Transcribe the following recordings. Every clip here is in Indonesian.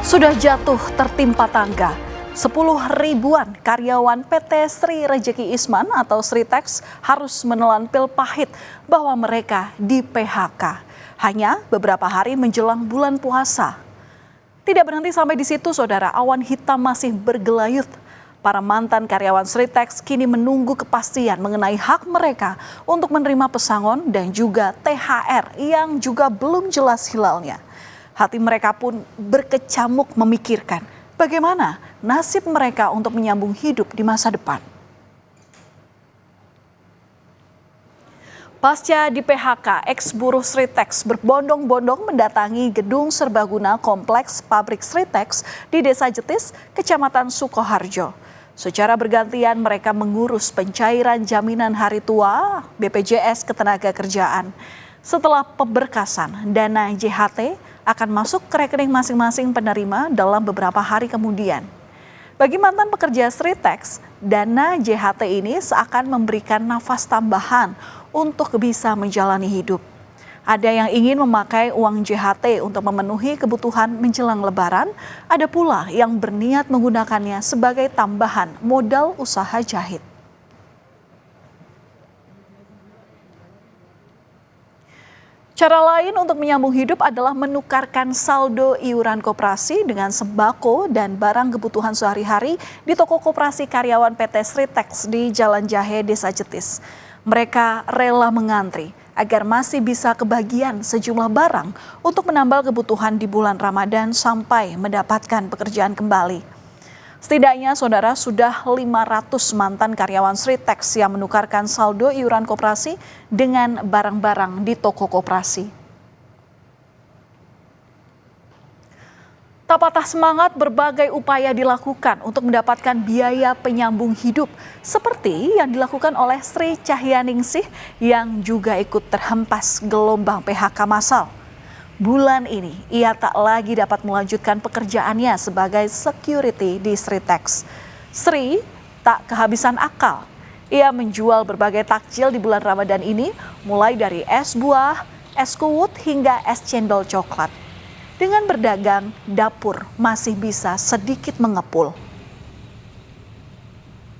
Sudah jatuh tertimpa tangga. 10 ribuan karyawan PT Sri Rejeki Isman atau Sritex harus menelan pil pahit bahwa mereka di PHK. Hanya beberapa hari menjelang bulan puasa. Tidak berhenti sampai di situ, saudara, awan hitam masih bergelayut. Para mantan karyawan Sritex kini menunggu kepastian mengenai hak mereka untuk menerima pesangon dan juga THR yang juga belum jelas hilalnya. Hati mereka pun berkecamuk memikirkan bagaimana nasib mereka untuk menyambung hidup di masa depan. Pasca di PHK, ex-buruh Sritex berbondong-bondong mendatangi gedung serbaguna kompleks pabrik Sritex di Desa Jetis, Kecamatan Sukoharjo. Secara bergantian mereka mengurus pencairan jaminan hari tua BPJS Ketenagakerjaan. Setelah pemberkasan, dana JHT akan masuk ke rekening masing-masing penerima dalam beberapa hari kemudian. Bagi mantan pekerja Sritex, dana JHT ini seakan memberikan nafas tambahan untuk bisa menjalani hidup. Ada yang ingin memakai uang JHT untuk memenuhi kebutuhan menjelang Lebaran, ada pula yang berniat menggunakannya sebagai tambahan modal usaha jahit. Cara lain untuk menyambung hidup adalah menukarkan saldo iuran koperasi dengan sembako dan barang kebutuhan sehari-hari di toko koperasi karyawan PT Sritex di Jalan Jahe, Desa Jetis. Mereka rela mengantri agar masih bisa kebagian sejumlah barang untuk menambal kebutuhan di bulan Ramadan sampai mendapatkan pekerjaan kembali. Setidaknya, saudara, sudah 500 mantan karyawan Sritex yang menukarkan saldo iuran koperasi dengan barang-barang di toko koperasi. Tak patah semangat, berbagai upaya dilakukan untuk mendapatkan biaya penyambung hidup, seperti yang dilakukan oleh Sri Cahyaningsih yang juga ikut terhempas gelombang PHK massal. Bulan ini, ia tak lagi dapat melanjutkan pekerjaannya sebagai security di Sritex. Sri tak kehabisan akal. Ia menjual berbagai takjil di bulan Ramadan ini, mulai dari es buah, es kuwut, hingga es cendol coklat. Dengan berdagang, dapur masih bisa sedikit mengepul.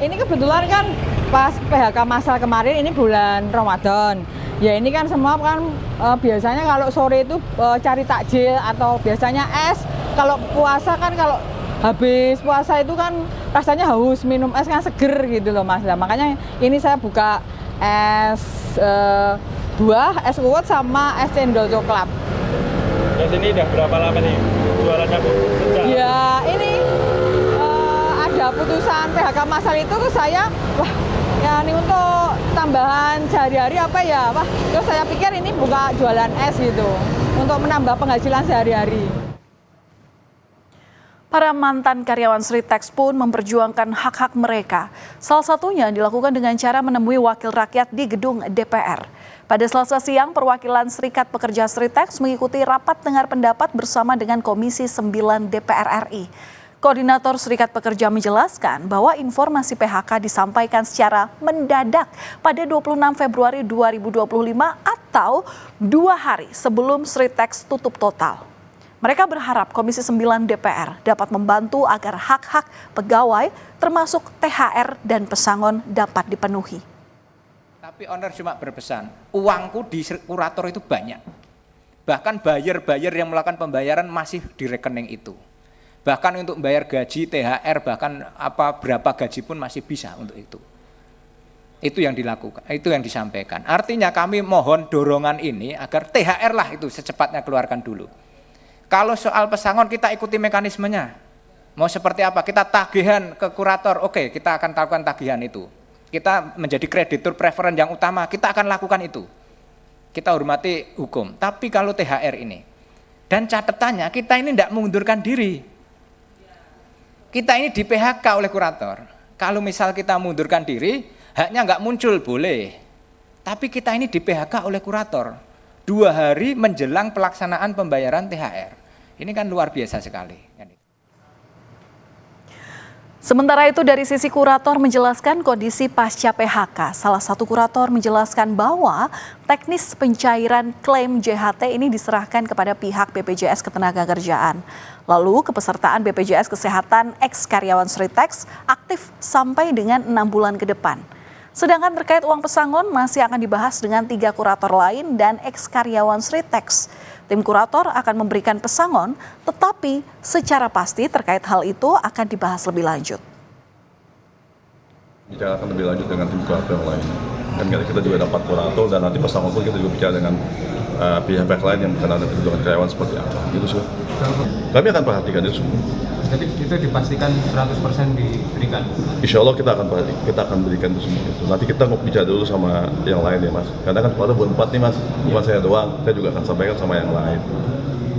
Ini kebetulan kan pas PHK massal kemarin, ini bulan Ramadan. Ya ini kan semua kan biasanya kalau sore itu cari takjil atau biasanya es. Kalau puasa kan kalau habis puasa itu kan rasanya haus, minum es kan seger gitu loh Mas. Nah, makanya ini saya buka es buah, es kuwut sama es cendol coklat. Ya sini udah berapa lama nih jualannya Bu? Ya ini ada putusan PHK massal itu saya wah ya ini untuk tambahan sehari-hari apa ya, wah terus saya pikir ini buka jualan es gitu untuk menambah penghasilan sehari-hari. Para mantan karyawan Sritex pun memperjuangkan hak-hak mereka. Salah satunya dilakukan dengan cara menemui wakil rakyat di gedung DPR. Pada Selasa siang, perwakilan Serikat Pekerja Sritex mengikuti rapat dengar pendapat bersama dengan Komisi 9 DPR RI. Koordinator Serikat Pekerja menjelaskan bahwa informasi PHK disampaikan secara mendadak pada 26 Februari 2025 atau 2 hari sebelum Sritex tutup total. Mereka berharap Komisi 9 DPR dapat membantu agar hak-hak pegawai termasuk THR dan pesangon dapat dipenuhi. Tapi owner cuma berpesan, uangku di kurator itu banyak. Bahkan buyer-buyer yang melakukan pembayaran masih di rekening itu. Bahkan untuk membayar gaji, THR, bahkan berapa gaji pun masih bisa untuk itu. Itu yang dilakukan, itu yang disampaikan. Artinya kami mohon dorongan ini agar THR lah itu secepatnya keluarkan dulu. Kalau soal pesangon kita ikuti mekanismenya. Mau seperti apa? Kita tagihan ke kurator, oke kita akan lakukan tagihan itu. Kita menjadi kreditur preferen yang utama, kita akan lakukan itu. Kita hormati hukum. Tapi kalau THR ini, dan catatannya kita ini tidak mengundurkan diri. Kita ini di PHK oleh kurator. Kalau misal kita mundurkan diri, haknya nggak muncul, boleh. Tapi kita ini di PHK oleh kurator. 2 hari menjelang pelaksanaan pembayaran THR. Ini kan luar biasa sekali. Sementara itu dari sisi kurator menjelaskan kondisi pasca PHK. Salah satu kurator menjelaskan bahwa teknis pencairan klaim JHT ini diserahkan kepada pihak BPJS Ketenagakerjaan. Lalu kepesertaan BPJS Kesehatan ex karyawan Sritex aktif sampai dengan 6 bulan ke depan. Sedangkan terkait uang pesangon masih akan dibahas dengan 3 kurator lain dan ex karyawan Sritex. Tim kurator akan memberikan pesangon, tetapi secara pasti terkait hal itu akan dibahas lebih lanjut. Bicarakan lebih lanjut dengan tim kurator yang lain. Dan kita juga dapat kurator dan nanti pesangon pun kita juga bicara dengan pihak-pihak lain yang berkenaan dengan karyawan seperti apa. Gitu sih. Kami akan perhatikan itu semua. Jadi itu dipastikan 100% diberikan? Insya Allah kita akan berikan itu semua. Nanti kita mau bicara dulu sama yang lain ya Mas. Karena kan kuota buat 4 nih Mas, bukan saya doang. Saya juga akan sampaikan sama yang lain.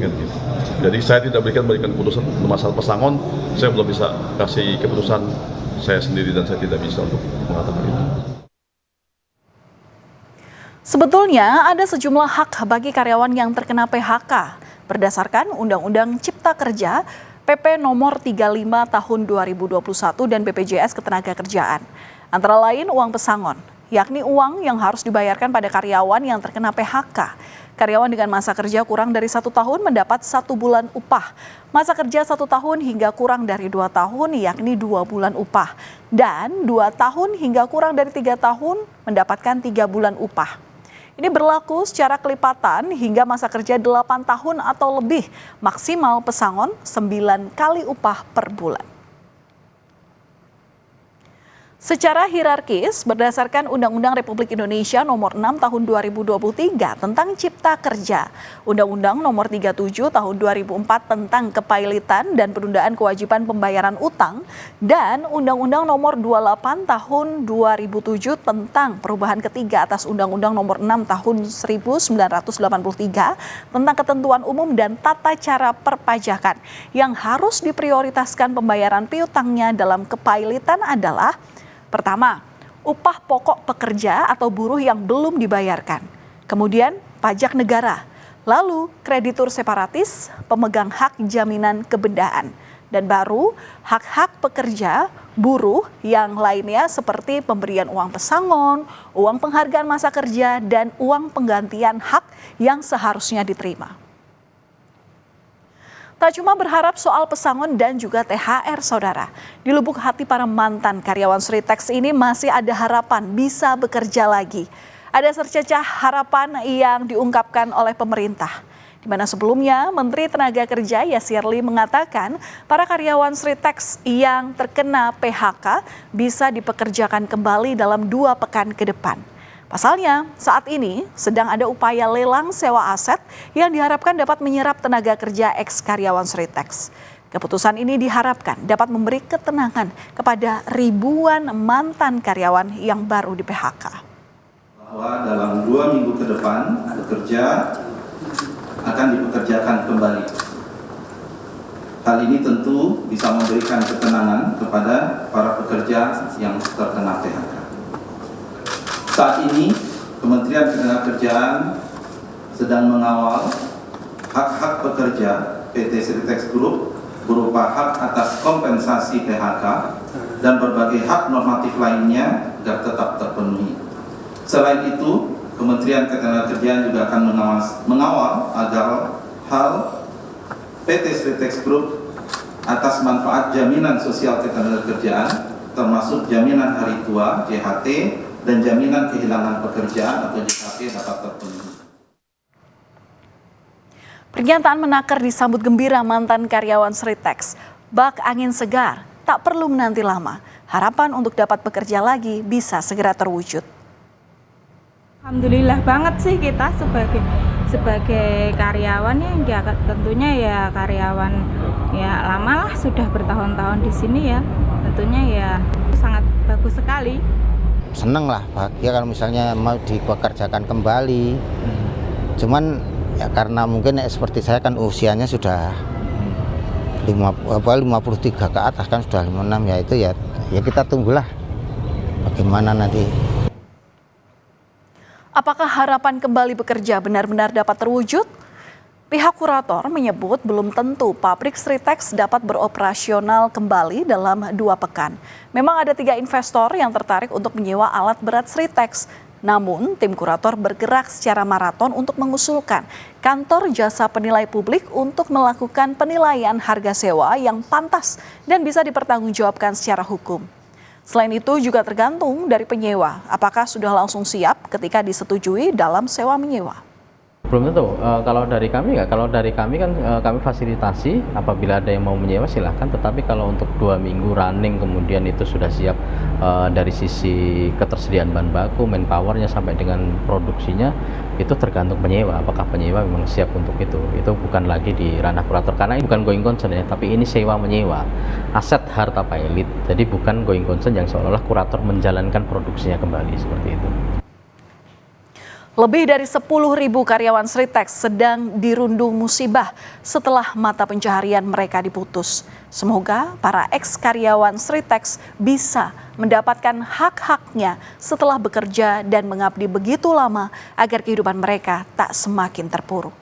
Gitu. Jadi saya tidak berikan keputusan masalah pesangon. Saya belum bisa kasih keputusan saya sendiri dan saya tidak bisa untuk mengatakan itu. Sebetulnya ada sejumlah hak bagi karyawan yang terkena PHK berdasarkan Undang-Undang Cipta Kerja PP nomor 35 tahun 2021 dan BPJS Ketenagakerjaan. Antara lain uang pesangon, yakni uang yang harus dibayarkan pada karyawan yang terkena PHK. Karyawan dengan masa kerja kurang dari 1 tahun mendapat 1 bulan upah. Masa kerja 1 tahun hingga kurang dari 2 tahun yakni 2 bulan upah. Dan 2 tahun hingga kurang dari 3 tahun mendapatkan 3 bulan upah. Ini berlaku secara kelipatan hingga masa kerja 8 tahun atau lebih, maksimal pesangon 9 kali upah per bulan. Secara hierarkis, berdasarkan Undang-Undang Republik Indonesia Nomor 6 Tahun 2023 tentang Cipta Kerja, Undang-Undang Nomor 37 Tahun 2004 tentang Kepailitan dan Penundaan Kewajiban Pembayaran Utang, dan Undang-Undang Nomor 28 Tahun 2007 tentang perubahan ketiga atas Undang-Undang Nomor 6 Tahun 1983 tentang Ketentuan Umum dan Tata Cara Perpajakan. Yang harus diprioritaskan pembayaran piutangnya dalam kepailitan adalah: pertama, upah pokok pekerja atau buruh yang belum dibayarkan. Kemudian, pajak negara. Lalu, kreditur separatis, pemegang hak jaminan kebendaan. Dan baru, hak-hak pekerja, buruh yang lainnya seperti pemberian uang pesangon, uang penghargaan masa kerja, dan uang penggantian hak yang seharusnya diterima. Tak cuma berharap soal pesangon dan juga THR, saudara. Di lubuk hati para mantan karyawan Sritex ini masih ada harapan bisa bekerja lagi. Ada secercah harapan yang diungkapkan oleh pemerintah. Di mana sebelumnya Menteri Tenaga Kerja Yasirli mengatakan para karyawan Sritex yang terkena PHK bisa dipekerjakan kembali dalam 2 pekan ke depan. Pasalnya, saat ini sedang ada upaya lelang sewa aset yang diharapkan dapat menyerap tenaga kerja ex-karyawan Sritex. Keputusan ini diharapkan dapat memberi ketenangan kepada ribuan mantan karyawan yang baru di PHK. Bahwa dalam 2 minggu ke depan, pekerja akan dipekerjakan kembali. Hal ini tentu bisa memberikan ketenangan kepada para pekerja yang terkena PHK. Saat ini, Kementerian Ketenagakerjaan sedang mengawal hak-hak pekerja PT Sritex Group berupa hak atas kompensasi PHK dan berbagai hak normatif lainnya agar tetap terpenuhi. Selain itu, Kementerian Ketenagakerjaan juga akan mengawal agar hal PT Sritex Group atas manfaat jaminan sosial ketenagakerjaan termasuk jaminan hari tua JHT dan jaminan kehilangan pekerjaan atau JKP dapat terpenuhi. Pernyataan menakar disambut gembira mantan karyawan Sritex. Bak angin segar, tak perlu menanti lama. Harapan untuk dapat bekerja lagi bisa segera terwujud. Alhamdulillah banget sih kita sebagai karyawan ya tentunya ya karyawan ya lama lah, sudah bertahun-tahun di sini ya, tentunya ya sangat bagus sekali. Seneng lah, bahagia kalau misalnya mau dipekerjakan kembali. Cuman ya karena mungkin seperti saya kan usianya sudah 53 ke atas kan, sudah 56 ya, itu ya kita tunggulah bagaimana nanti. Apakah harapan kembali bekerja benar-benar dapat terwujud? Pihak kurator menyebut belum tentu pabrik Sritex dapat beroperasional kembali dalam 2 pekan. Memang ada 3 investor yang tertarik untuk menyewa alat berat Sritex. Namun, tim kurator bergerak secara maraton untuk mengusulkan kantor jasa penilai publik untuk melakukan penilaian harga sewa yang pantas dan bisa dipertanggungjawabkan secara hukum. Selain itu juga tergantung dari penyewa, apakah sudah langsung siap ketika disetujui dalam sewa menyewa. Belum tentu. Kalau dari kami nggak. Kalau dari kami kan kami fasilitasi apabila ada yang mau menyewa silahkan. Tetapi kalau untuk 2 minggu running kemudian itu sudah siap dari sisi ketersediaan bahan baku, manpowernya sampai dengan produksinya itu tergantung penyewa. Apakah penyewa memang siap untuk itu? Itu bukan lagi di ranah kurator karena ini bukan going concern ya, tapi ini sewa menyewa aset harta pilot. Jadi bukan going concern yang seolah-olah kurator menjalankan produksinya kembali seperti itu. Lebih dari 10.000 karyawan Sritex sedang dirundung musibah setelah mata pencaharian mereka diputus. Semoga para ex-karyawan Sritex bisa mendapatkan hak-haknya setelah bekerja dan mengabdi begitu lama agar kehidupan mereka tak semakin terpuruk.